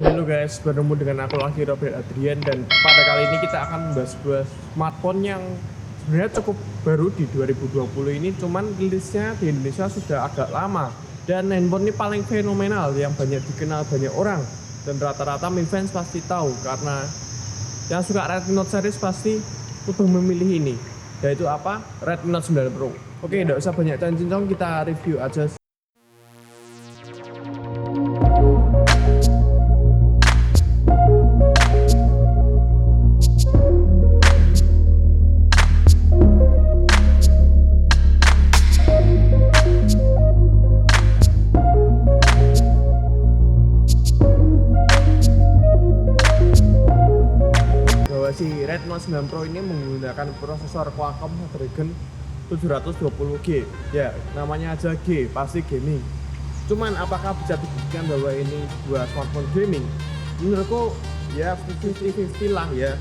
Halo guys, bertemu dengan aku lagi Robert Adrian dan pada kali ini kita akan membahas sebuah smartphone yang sebenarnya cukup baru di 2020 ini, cuman rilisnya di Indonesia sudah agak lama dan handphone ini paling fenomenal yang banyak dikenal banyak orang dan rata-rata Mi fans pasti tahu karena yang suka Redmi Note series pasti udah memilih ini, yaitu apa? Redmi Note 9 Pro. Oke, tidak usah banyak cincong, kita review aja. Si Redmi Note 9 Pro ini menggunakan prosesor Qualcomm Snapdragon 720G. Ya, namanya aja G, pasti gaming. Cuman apakah bisa dibuktikan bahwa ini sebuah smartphone gaming? Menurutku ya 50-50 lah ya,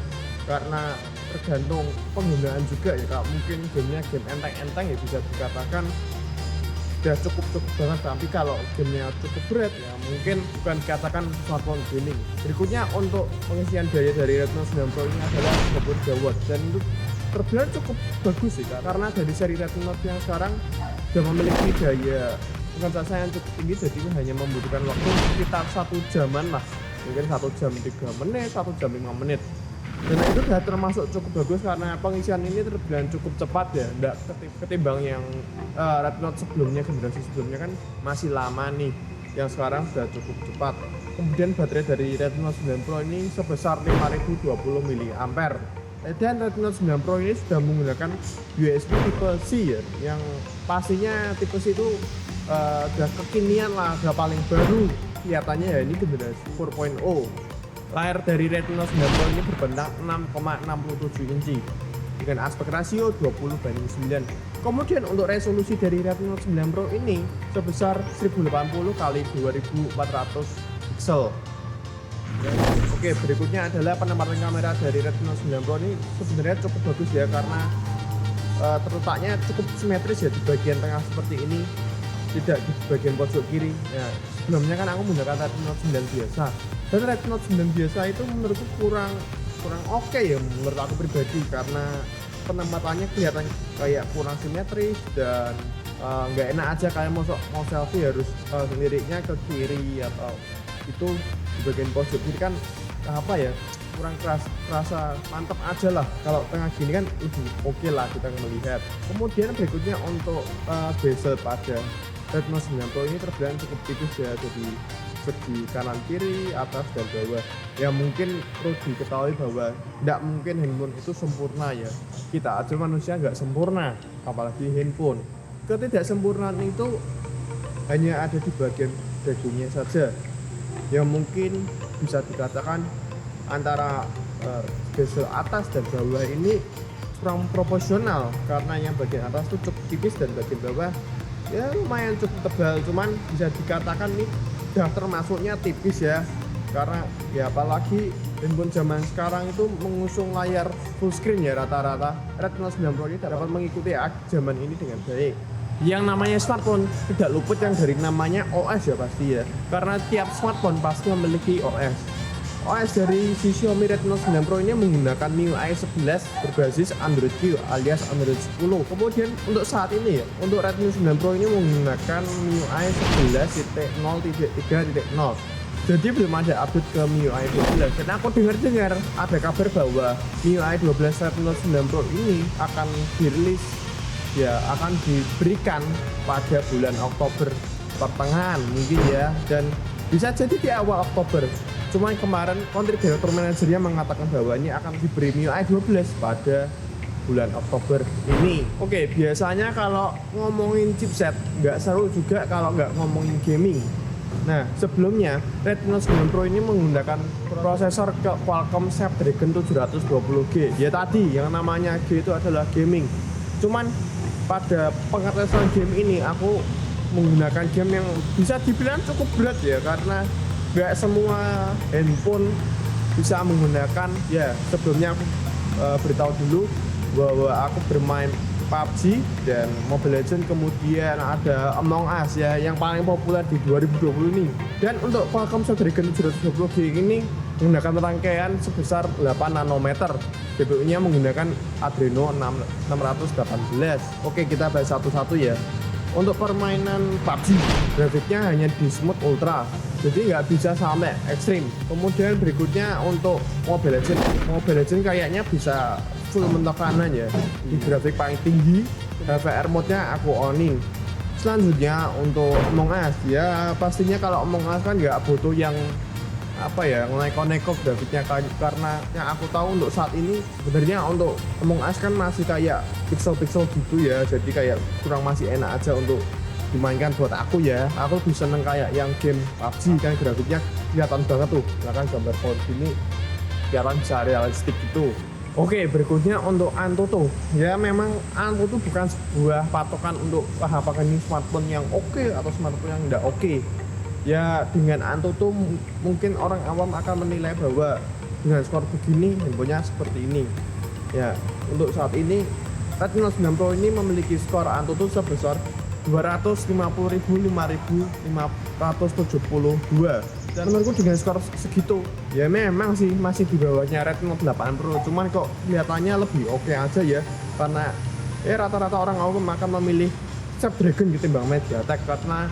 karena tergantung penggunaan juga ya. Kalau mungkin gamenya game enteng-enteng ya bisa dikatakan udah cukup banget, tapi kalau gamenya cukup berat ya mungkin bukan dikatakan smartphone gaming. Berikutnya untuk pengisian daya dari Redmi Note 9 Pro ini adalah 33 watt dan itu terbilang cukup bagus sih Kak, karena dari seri Redmi Note yang sekarang sudah memiliki daya pengecasan yang cukup tinggi, jadi hanya membutuhkan waktu sekitar 1 jaman lah, mungkin 1 jam 3 menit, 1 jam 5 menit, dan itu sudah termasuk cukup bagus karena pengisian ini terbilang cukup cepat ya, tidak ketimbang yang Redmi Note sebelumnya, generasi sebelumnya kan masih lama nih, yang sekarang sudah cukup cepat. Kemudian baterai dari Redmi Note 9 Pro ini sebesar 5020 mAh dan Redmi Note 9 Pro ini sudah menggunakan USB tipe C ya, yang pastinya tipe C itu udah kekinian lah, udah paling baru kelihatannya ya, ini generasi 4.0. Layar dari Redmi Note 9 Pro ini berbentang 6,67 inci dengan aspek rasio 20:9. Kemudian untuk resolusi dari Redmi Note 9 Pro ini sebesar 1080 x 2400 pixel. Oke, berikutnya adalah penempatan kamera dari Redmi Note 9 Pro ini sebenarnya cukup bagus ya, karena terletaknya cukup simetris ya, di bagian tengah seperti ini, tidak di bagian pojok kiri. Ya, sebelumnya kan aku menggunakan Redmi Note 9 biasa, dan Redmi Note 9 biasa itu menurutku kurang oke ya menurut aku pribadi, karena penempatannya kelihatan kayak kurang simetris dan nggak enak aja, kayak mau selfie harus liriknya ke kiri atau itu di bagian pojok kiri kan apa ya, kurang kerasa mantap aja lah. Kalau tengah gini kan lebih oke lah kita melihat. Kemudian berikutnya untuk bezel pada Redmi Note 9 Pro ini terbilang cukup tipis ya, jadi segi kanan kiri, atas dan bawah. Ya mungkin perlu diketahui bahwa tidak mungkin handphone itu sempurna ya. Kita aja manusia nggak sempurna, apalagi handphone. Ketidaksempurnaan itu hanya ada di bagian dagunya saja, yang mungkin bisa dikatakan antara bezel atas dan bawah ini kurang proporsional, karena yang bagian atas itu cukup tipis dan bagian bawah ya lumayan cukup tebal, cuman bisa dikatakan ini udah termasuknya tipis ya, karena ya apalagi handphone zaman sekarang itu mengusung layar full screen ya rata-rata. Redmi Note 9 Pro ini dapat mengikuti zaman ini dengan baik. Yang namanya smartphone tidak luput yang dari namanya OS ya pasti ya, karena tiap smartphone pasti memiliki OS. OS dari si Xiaomi Redmi Note 9 Pro ini menggunakan MIUI 11 berbasis Android Q alias Android 10. Kemudian untuk saat ini ya, untuk Redmi Note 9 Pro ini menggunakan MIUI 11.0.3.0. Jadi belum ada update ke MIUI 12. Dan aku dengar ada kabar bahwa MIUI 12 Redmi Note 9 Pro ini akan dirilis ya, akan diberikan pada bulan Oktober pertengahan mungkin ya, dan bisa jadi di awal Oktober. Cuman kemarin country director manajernya mengatakan bahwa ini akan diberi MIUI 12 pada bulan Oktober ini. Oke, biasanya kalau ngomongin chipset nggak seru juga kalau nggak ngomongin gaming. Nah, sebelumnya Redmi Note 9 Pro ini menggunakan prosesor Qualcomm Snapdragon 720G. Ya tadi yang namanya G itu adalah gaming. Cuman pada pengetesan game ini aku menggunakan game yang bisa dibilang cukup berat ya, karena nggak semua handphone bisa menggunakan ya. Sebelumnya aku beritahu dulu bahwa aku bermain PUBG dan Mobile Legends, kemudian ada Among Us ya yang paling populer di 2020 ini. Dan untuk Qualcomm Snapdragon 720G ini menggunakan rangkaian sebesar 8 nanometer. GPU-nya menggunakan Adreno 618. Oke, kita bahas satu-satu ya. Untuk permainan PUBG, grafiknya hanya di smooth ultra, jadi nggak bisa sampai ekstrim. Kemudian berikutnya untuk Mobile Legends kayaknya bisa full mentok kanan ya, di grafik paling tinggi. HVR mode-nya aku onin. Selanjutnya untuk Among Us ya, pastinya kalau Among Us kan nggak butuh yang apa ya, neko-neko grafiknya, karena yang aku tahu untuk saat ini sebenarnya untuk Among Us kan masih kayak pixel-pixel gitu ya, jadi kayak kurang masih enak aja untuk dimainkan buat aku ya. Aku lebih seneng kayak yang game PUBG kan grafiknya kelihatan banget tuh, kan gambar pohon gini kelihatan bisa realistik gitu. Oke, berikutnya untuk Antutu ya, memang Antutu bukan sebuah patokan untuk apakah ini smartphone yang oke atau smartphone yang tidak oke. Ya dengan Antutu mungkin orang awam akan menilai bahwa dengan skor begini handphonenya seperti ini ya. Untuk saat ini Redmi Note 9 Pro ini memiliki skor Antutu sebesar 250.000, 5.572, dan menurutku dengan skor segitu ya memang sih masih di bawahnya Redmi Note 8 Pro, cuman kok kelihatannya lebih oke aja ya, karena ya rata-rata orang awam akan memilih Snapdragon ketimbang MediaTek karena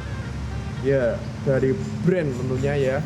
ya dari brand tentunya ya.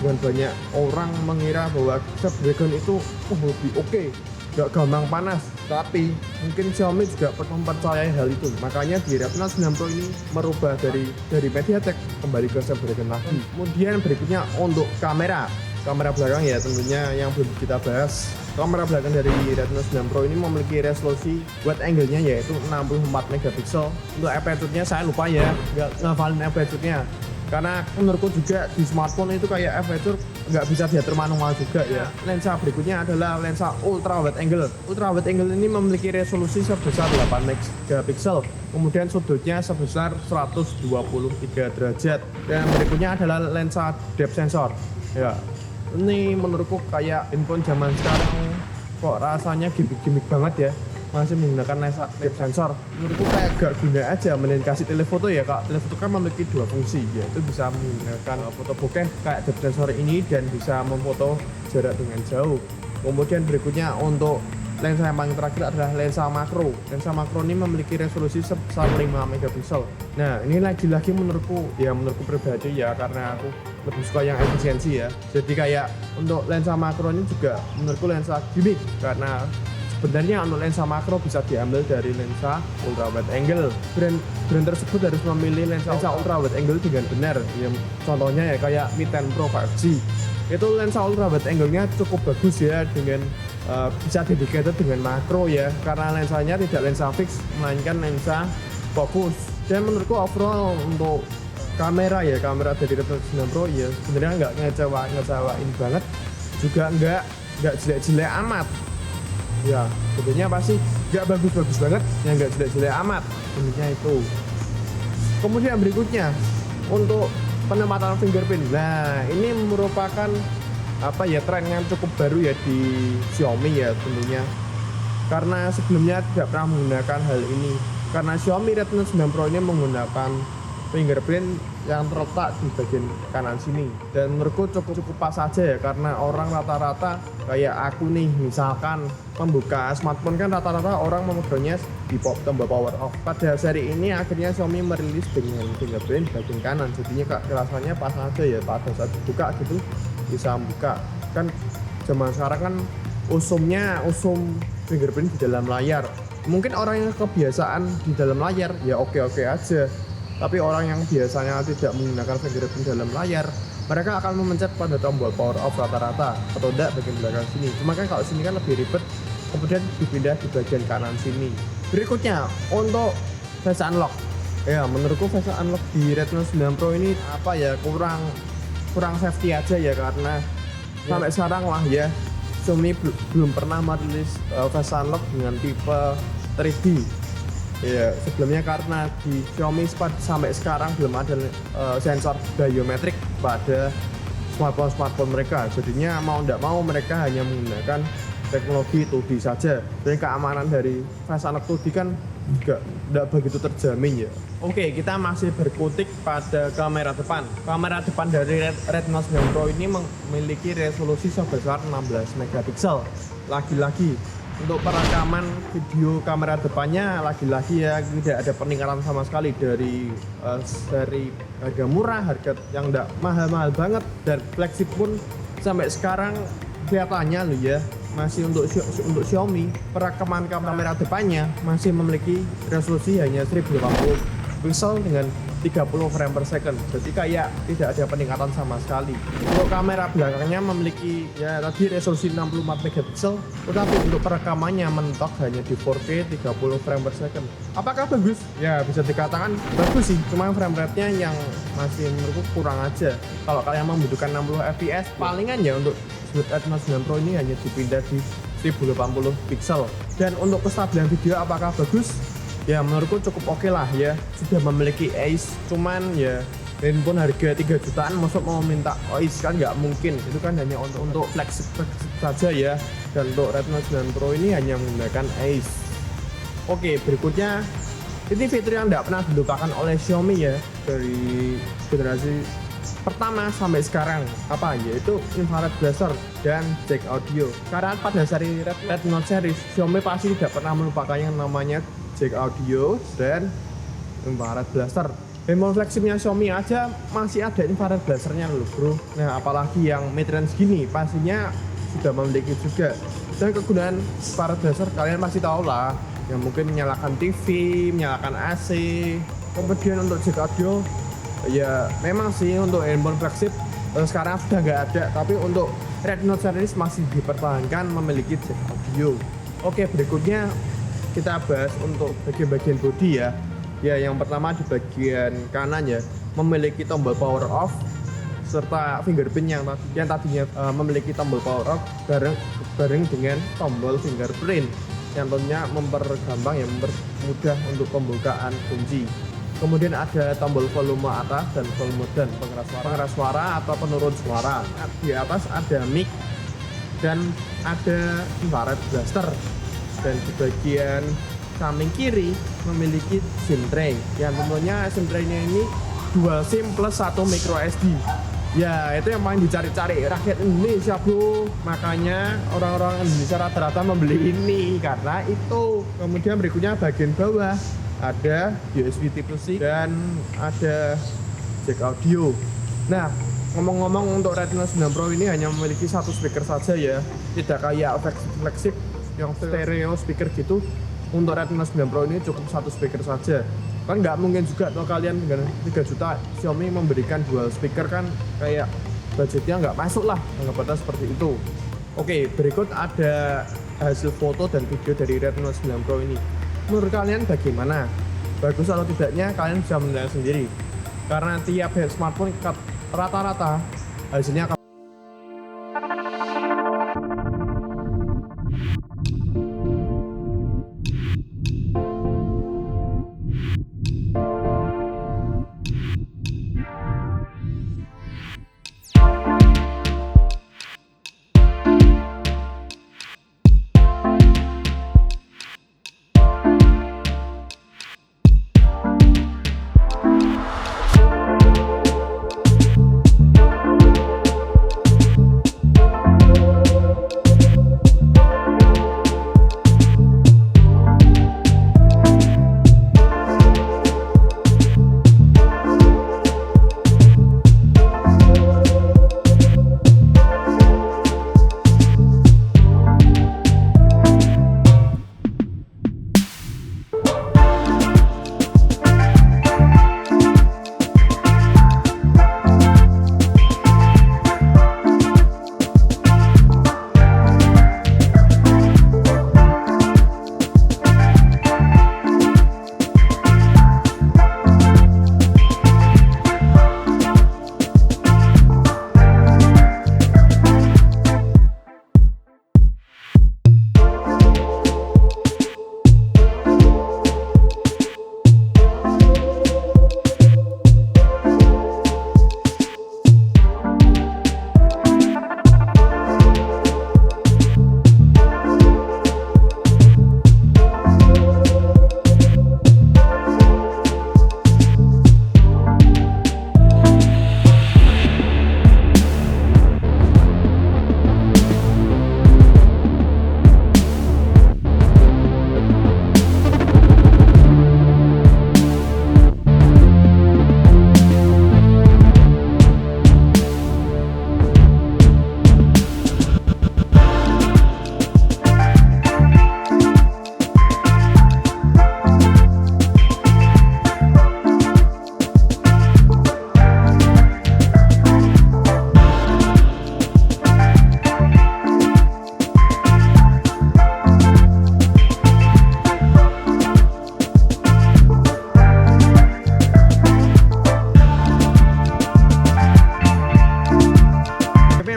Dengan banyak orang mengira bahwa Snapdragon itu lebih oke, gak gampang panas, tapi mungkin Xiaomi juga mempercayai hal itu, makanya di Redmi Note 9 Pro ini merubah dari MediaTek kembali ke Snapdragon lagi. Kemudian berikutnya untuk kamera belakang ya, tentunya yang belum kita bahas. Kamera belakang dari Redmi Note 9 Pro ini memiliki resolusi wide angle-nya yaitu 64 megapiksel. Untuk aperture-nya saya lupa ya, nggak ngafalin aperture-nya, karena menurutku juga di smartphone itu kayak aperture nggak bisa diatur manual juga ya. Lensa berikutnya adalah lensa ultra wide angle. Ultra wide angle ini memiliki resolusi sebesar 8 megapiksel, kemudian sudutnya sebesar 123 derajat. Dan berikutnya adalah lensa depth sensor ya. Ini menurutku kayak handphone zaman sekarang kok rasanya gimmick banget ya, masih menggunakan lensa depth sensor. Menurutku kayak gak guna aja, mending kasih telefoto ya kak. Telefoto kan memiliki dua fungsi, yaitu bisa menggunakan foto bokeh kayak depth sensor ini dan bisa memfoto jarak dengan jauh. Kemudian berikutnya untuk lensa yang paling terakhir adalah lensa makro. Lensa makro ini memiliki resolusi sebesar 5 megapiksel. Nah ini lagi-lagi menurutku pribadi ya, karena aku lebih suka yang efisiensi ya. Jadi kayak untuk lensa makro ini juga menurutku lensa gimmick, karena sebenarnya untuk lensa makro bisa diambil dari lensa ultra wide angle. Brand tersebut harus memilih lensa ultra wide angle dengan benar ya. Contohnya ya kayak Mi 10 Pro 5G, itu lensa ultra wide angle-nya cukup bagus ya, dengan bisa dedicated dengan makro ya, karena lensanya tidak lensa fix melainkan lensa fokus. Dan menurutku overall untuk kamera dari Redmi 9 Pro ya sebenarnya nggak ngecewain banget, juga nggak jelek-jelek amat ya. Sebenarnya pasti nggak bagus banget, yang nggak jelek-jelek amat intinya itu. Kemudian berikutnya untuk penempatan fingerprint. Nah ini merupakan apa ya, tren yang cukup baru ya di Xiaomi ya tentunya, karena sebelumnya tidak pernah menggunakan hal ini. Karena Xiaomi Redmi 9 Pro ini menggunakan fingerprint yang terletak di bagian kanan sini, dan menurutku cukup pas saja ya, karena orang rata-rata kayak aku nih misalkan membuka smartphone kan rata-rata orang memegangnya di tombol power off. Pada seri ini akhirnya Xiaomi merilis dengan fingerprint bagian kanan, jadinya rasanya pas aja ya, pada saat dibuka gitu bisa buka. Kan zaman sekarang kan usum fingerprint di dalam layar. Mungkin orang yang kebiasaan di dalam layar ya oke-oke aja, tapi orang yang biasanya tidak menggunakan fingerprint dalam layar, mereka akan memencet pada tombol power off rata-rata atau enggak bagian belakang sini. Cuma kan kalau sini kan lebih ribet, kemudian dipindah di bagian kanan sini. Berikutnya untuk face unlock ya, menurutku face unlock di Redmi 9 Pro ini apa ya, kurang safety aja ya, karena sampai sekarang lah ya Xiaomi belum pernah merilis face unlock dengan tipe 3D ya. Sebelumnya karena di Xiaomi sampai sekarang belum ada sensor biometrik pada smartphone mereka, jadinya mau tidak mau mereka hanya menggunakan teknologi 2D saja. Dan keamanan dari face unlock 2D kan juga tidak begitu terjamin ya. Oke, kita masih berkutik pada kamera depan. Kamera depan dari Redmi 9 Pro ini memiliki resolusi sebesar 16 megapiksel. Lagi-lagi untuk perekaman video kamera depannya lagi-lagi ya tidak ada peningkatan sama sekali dari harga murah, harga yang tidak mahal-mahal banget, dan flagship pun sampai sekarang kelihatannya loh ya masih untuk Xiaomi perekaman kamera depannya masih memiliki resolusi hanya 1080 pixel dengan 30 frame per second, jadi kayak tidak ada peningkatan sama sekali. Untuk kamera belakangnya memiliki ya tadi resolusi 64 megapiksel, tetapi untuk perekamannya mentok hanya di 4K 30 frame per second. Apakah bagus? Ya bisa dikatakan bagus sih, cuma frame rate-nya yang masih menurutku kurang aja. Kalau kalian membutuhkan 60 fps palingan ya untuk Redmi 9 Pro ini hanya dipindah di 1080 pixel. Dan untuk kestabilan video apakah bagus? Ya menurutku cukup oke lah ya, sudah memiliki ACE, cuman ya handphone harga 3 jutaan masuk mau minta ACE kan nggak mungkin, itu kan hanya untuk flagship saja ya. Dan untuk Redmi 9 Pro ini hanya menggunakan ACE. Oke, berikutnya ini fitur yang tidak pernah dilupakan oleh Xiaomi ya dari generasi pertama sampai sekarang, apa yaitu infrared blaster dan jack audio. Karena pada seri Redmi Note series Xiaomi pasti tidak pernah melupakan yang namanya jack audio dan infrared blaster. Handphone flagshipnya Xiaomi aja masih ada infrared blasternya loh bro. Nah apalagi yang mid range gini pastinya sudah memiliki juga. Dan kegunaan infrared blaster kalian pasti tahu lah, yang mungkin menyalakan TV, menyalakan AC. Kemudian untuk jack audio ya memang sih untuk handphone flagship sekarang sudah nggak ada, tapi untuk Redmi Note series masih dipertahankan memiliki jack audio. Oke, berikutnya kita bahas untuk bagian-bagian bodi ya. Ya yang pertama di bagian kanan ya memiliki tombol power off serta fingerprint yang tadinya memiliki tombol power off bareng dengan tombol fingerprint yang tentunya mempergampang ya, mempermudah untuk pembukaan kunci. Kemudian ada tombol volume atas dan volume down, pengeras suara atau penurun suara. Di atas ada mic dan ada infrared blaster. Dan di bagian samping kiri memiliki SIM tray. Yang tentunya SIM tray-nya ini dual SIM plus 1 micro SD. Ya itu yang paling dicari-cari rakyat Indonesia bro. Makanya orang-orang Indonesia rata-rata membeli ini karena itu. Kemudian berikutnya bagian bawah ada USB Type-C dan ada jack audio. Nah, ngomong-ngomong untuk Redmi 9 Pro ini hanya memiliki satu speaker saja ya, tidak kayak flagship yang stereo speaker gitu. Untuk Redmi 9 Pro ini cukup satu speaker saja. Kan nggak mungkin juga kalau kalian dengan 3 juta Xiaomi memberikan dual speaker, kan kayak budgetnya nggak masuk lah, anggap seperti itu. Oke, berikut ada hasil foto dan video dari Redmi 9 Pro ini. Menurut kalian bagaimana? Bagus atau tidaknya kalian bisa menilai sendiri. Karena tiap smartphone rata-rata hasilnya akan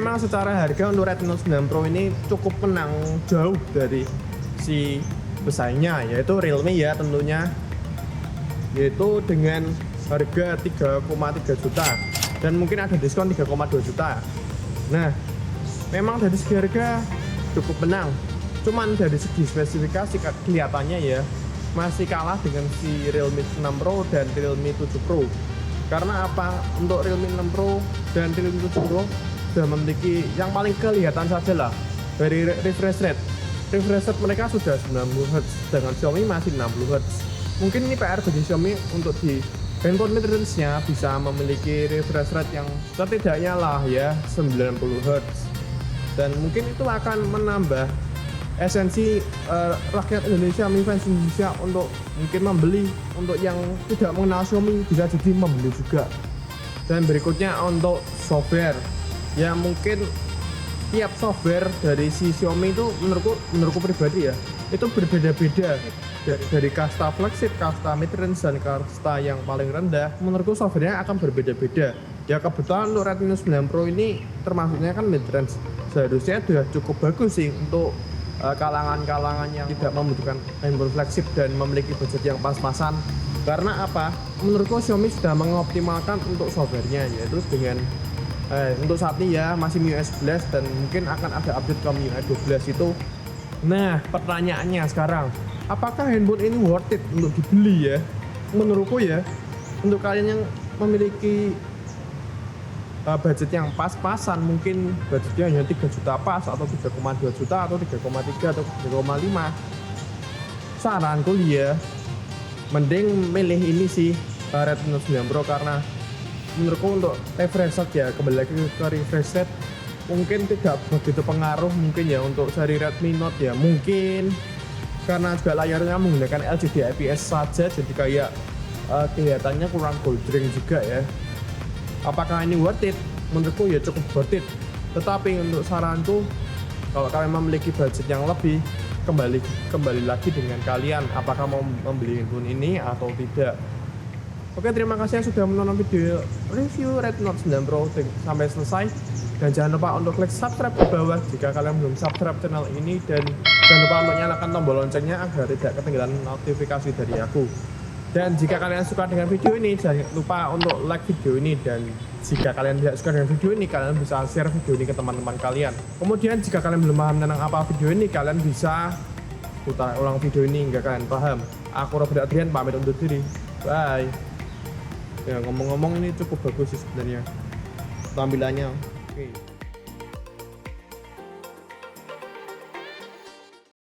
memang secara harga untuk Redmi Note 9 Pro ini cukup menang jauh dari si pesaingnya, yaitu Realme ya tentunya, yaitu dengan harga 3,3 juta dan mungkin ada diskon 3,2 juta. Nah, memang dari segi harga cukup menang, cuman dari segi spesifikasi kelihatannya ya masih kalah dengan si Realme 6 Pro dan Realme 7 Pro. Karena apa? Untuk Realme 6 Pro dan Realme 7 Pro sudah memiliki yang paling kelihatan saja lah dari refresh rate. Refresh rate mereka sudah 90 Hz, dengan Xiaomi masih 60 Hz. Mungkin ini PR bagi Xiaomi untuk di handphone mid-range-nya bisa memiliki refresh rate yang setidaknya lah ya 90 Hz. Dan mungkin itu akan menambah esensi rakyat Indonesia, fans Indonesia untuk mungkin membeli, untuk yang tidak mengenal Xiaomi bisa jadi membeli juga. Dan berikutnya untuk software, ya mungkin tiap software dari si Xiaomi itu menurutku pribadi ya itu berbeda-beda, dari kasta flagship, kasta mid-range, dan kasta yang paling rendah. Menurutku softwarenya akan berbeda-beda. Ya kebetulan untuk Redmi Note 9 Pro ini termasuknya kan mid-range, seharusnya sudah cukup bagus sih untuk kalangan-kalangan yang tidak membutuhkan handphone flagship dan memiliki budget yang pas-pasan. Karena apa? Menurutku Xiaomi sudah mengoptimalkan untuk softwarenya, yaitu dengan untuk saat ini ya masih MIUI 11 dan mungkin akan ada update ke MIUI 12 itu. Nah, pertanyaannya sekarang, apakah handphone ini worth it untuk dibeli ya? Menurutku ya, untuk kalian yang memiliki budget yang pas-pasan, mungkin budgetnya hanya 3 juta pas atau 3,2 juta atau 3,3 atau 3,5, saranku ya mending milih ini sih, Redmi Note 9 Pro, karena menurutku untuk refresh rate ya, kembali lagi ke refresh rate mungkin tidak begitu pengaruh mungkin ya untuk seri Redmi Note ya, mungkin karena juga layarnya menggunakan LCD IPS saja, jadi kayak kelihatannya kurang goldring juga ya. Apakah ini worth it? Menurutku ya cukup worth it. Tetapi untuk saranku, kalau kalian memiliki budget yang lebih, kembali lagi dengan kalian apakah mau membeli handphone ini atau tidak. Oke, terima kasih yang sudah menonton video review Redmi Note 9 Pro sampai selesai. Dan jangan lupa untuk klik subscribe di bawah jika kalian belum subscribe channel ini, dan jangan lupa untuk nyalakan tombol loncengnya agar tidak ketinggalan notifikasi dari aku. Dan jika kalian suka dengan video ini, jangan lupa untuk like video ini. Dan jika kalian tidak suka dengan video ini, kalian bisa share video ini ke teman-teman kalian. Kemudian jika kalian belum paham tentang apa video ini, kalian bisa putar ulang video ini hingga kalian paham. Aku Robert Adrian pamit undur diri. Bye. Ya, ngomong-ngomong ini cukup bagus sih sebenarnya tampilannya. Oke.